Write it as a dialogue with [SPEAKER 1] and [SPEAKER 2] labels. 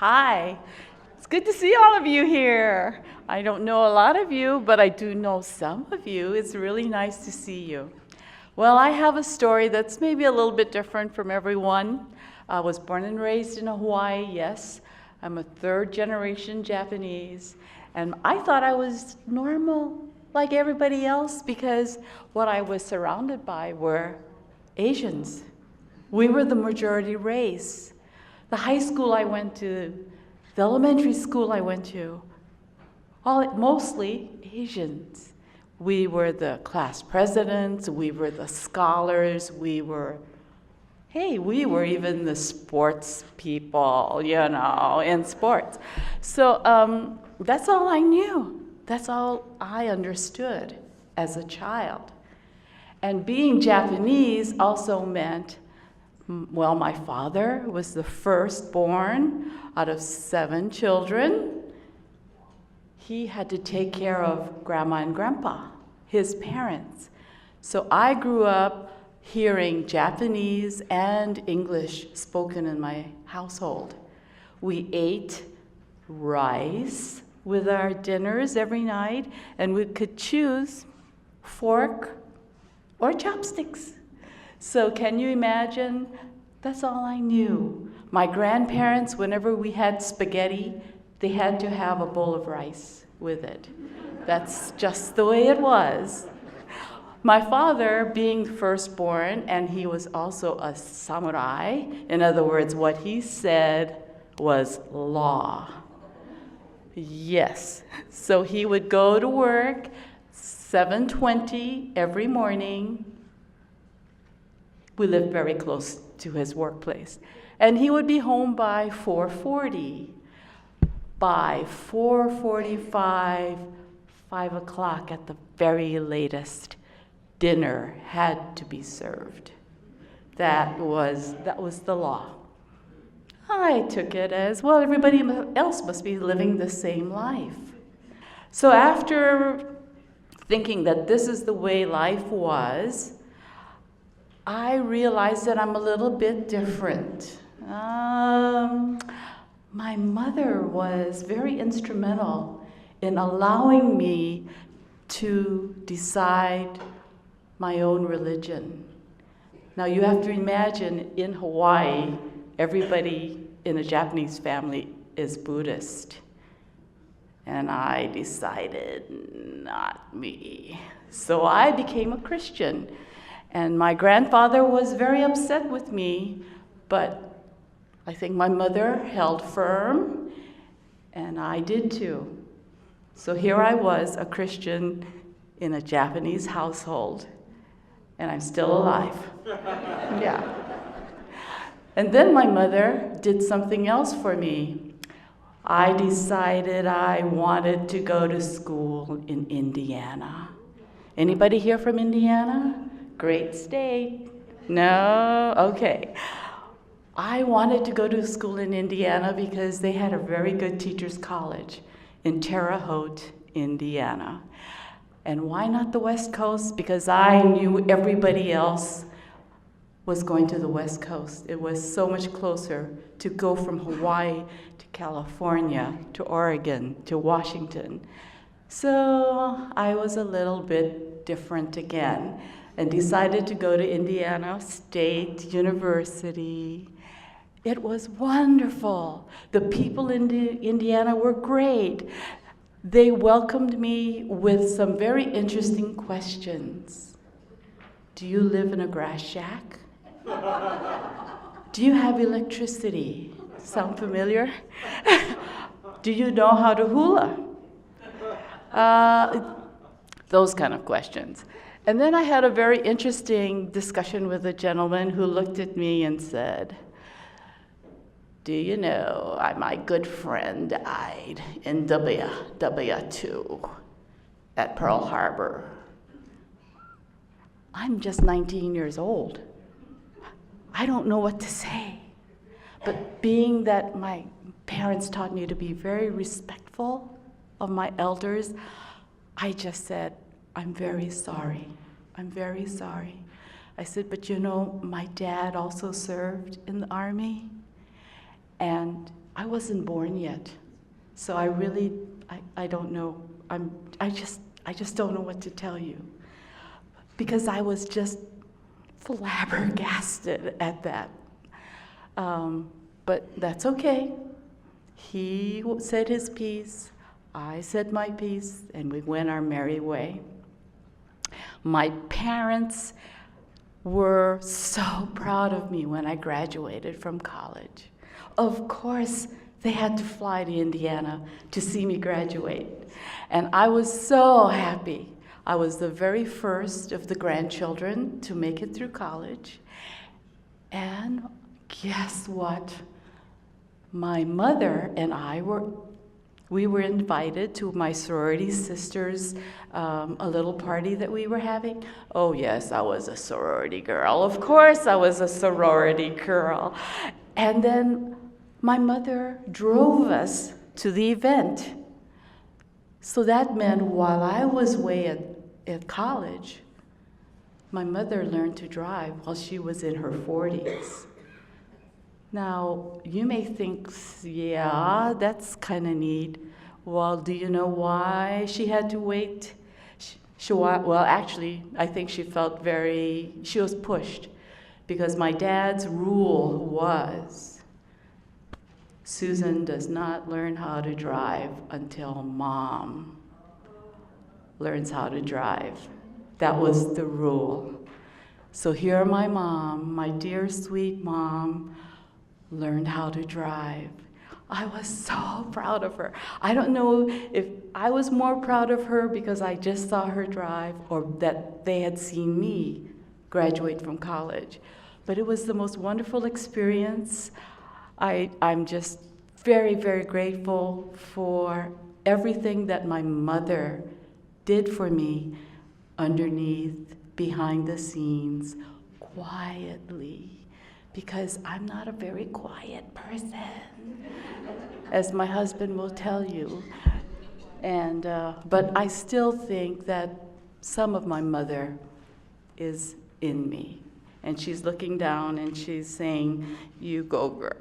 [SPEAKER 1] Hi. It's good to see all of you here. I don't know a lot of you, but I do know some of you. It's really nice to see you. Well, I have a story that's maybe a little bit different from everyone. I was born and raised in Hawaii, yes. I'm a third-generation Japanese, and I thought I was normal like everybody else because what I was surrounded by were Asians. We were the majority race. The high school I went to, the elementary school I went to, mostly Asians. We were the class presidents, we were the scholars, we were even the sports people, in sports. So that's all I knew. That's all I understood as a child. And being Japanese also meant, well, my father was the firstborn out of 7 children. He had to take care of Grandma and Grandpa, his parents. So I grew up hearing Japanese and English spoken in my household. We ate rice with our dinners every night, and we could choose fork or chopsticks. So can you imagine? That's all I knew. My grandparents, whenever we had spaghetti, they had to have a bowl of rice with it. That's just the way it was. My father, being the firstborn, and he was also a samurai, in other words, what he said was law. Yes. So he would go to work 7:20 every morning. We lived very close to his workplace. And he would be home by 4:40. By 4:45, 5 o'clock at the very latest, dinner had to be served. That was the law. I took it as, well, everybody else must be living the same life. So after thinking that this is the way life was, I realized that I'm a little bit different. My mother was very instrumental in allowing me to decide my own religion. Now you have to imagine in Hawaii, everybody in a Japanese family is Buddhist. And I decided not me. So I became a Christian. And my grandfather was very upset with me, but I think my mother held firm, and I did too. So here I was, a Christian in a Japanese household, and I'm still alive. Yeah. And then my mother did something else for me. I decided I wanted to go to school in Indiana. Anybody here from Indiana? Great state. No? Okay. I wanted to go to school in Indiana because they had a very good teachers' college in Terre Haute, Indiana. And why not the West Coast? Because I knew everybody else was going to the West Coast. It was so much closer to go from Hawaii to California to Oregon to Washington. So I was a little bit different again and decided to go to Indiana State University. It was wonderful. The people in Indiana were great. They welcomed me with some very interesting questions. Do you live in a grass shack? Do you have electricity? Sound familiar? Do you know how to hula? Those kind of questions. And then I had a very interesting discussion with a gentleman who looked at me and said, do you know, my good friend died in WW2 at Pearl Harbor. I'm just 19 years old. I don't know what to say. But being that my parents taught me to be very respectful of my elders, I just said, I'm very sorry. I'm very sorry. I said, but you know, my dad also served in the Army. And I wasn't born yet. So I really, I don't know. I just don't know what to tell you. Because I was just flabbergasted at that. But that's okay. He said his piece, I said my piece, and we went our merry way. My parents were so proud of me when I graduated from college. Of course, they had to fly to Indiana to see me graduate. And I was so happy. I was the very first of the grandchildren to make it through college. And guess what? My mother and I we were invited to my sorority sisters' a little party that we were having. Oh yes, I was a sorority girl. Of course I was a sorority girl. And then my mother drove us to the event. So that meant while I was away at college, my mother learned to drive while she was in her 40s. Now, you may think, yeah, that's kind of neat. Well, do you know why she had to wait? Well, actually, I think she was pushed, because my dad's rule was, Susan does not learn how to drive until mom learns how to drive. That was the rule. So here my mom, my dear sweet mom, learned how to drive. I was so proud of her. I don't know if I was more proud of her because I just saw her drive or that they had seen me graduate from college. But it was the most wonderful experience. I'm just very, very grateful for everything that my mother did for me underneath, behind the scenes, quietly. Because I'm not a very quiet person, as my husband will tell you. And but I still think that some of my mother is in me. And she's looking down and she's saying, "You go, girl."